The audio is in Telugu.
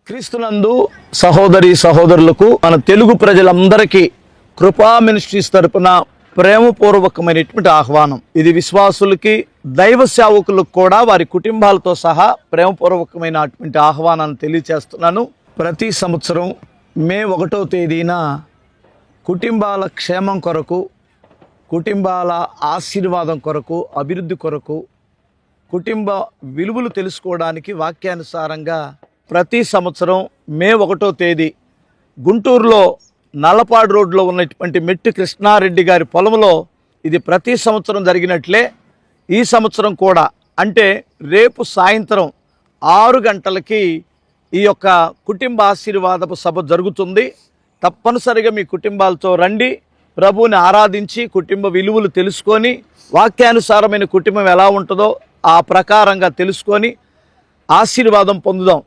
క్రీస్తునందు సహోదరి సహోదరులకు మన తెలుగు ప్రజలందరికీ కృపా మినిస్ట్రీస్ తరపున ప్రేమపూర్వకమైనటువంటి ఆహ్వానం. ఇది విశ్వాసులకి దైవ సేవకులకు కూడా వారి కుటుంబాలతో సహా ప్రేమపూర్వకమైనటువంటి ఆహ్వానాన్ని తెలియచేస్తున్నాను. ప్రతి సంవత్సరం మే 1వ తేదీన కుటుంబాల క్షేమం కొరకు, కుటుంబాల ఆశీర్వాదం కొరకు, అభివృద్ధి కొరకు, కుటుంబ విలువలు తెలుసుకోవడానికి వాక్యానుసారంగా ప్రతి సంవత్సరం మే 1వ తేదీ గుంటూరులో నల్లపాడు రోడ్లో ఉన్నటువంటి మెట్టు కృష్ణారెడ్డి గారి పొలంలో ఇది ప్రతి సంవత్సరం జరిగినట్లే ఈ సంవత్సరం కూడా, అంటే రేపు సాయంత్రం 6 గంటలకి ఈ యొక్క కుటుంబ ఆశీర్వాదపు సభ జరుగుతుంది. తప్పనిసరిగా మీ కుటుంబాలతో రండి, ప్రభువుని ఆరాధించి కుటుంబ విలువలు తెలుసుకొని, వాక్యానుసారమైన కుటుంబం ఎలా ఉంటుందో ఆ ప్రకారంగా తెలుసుకొని ఆశీర్వాదం పొందుదాం.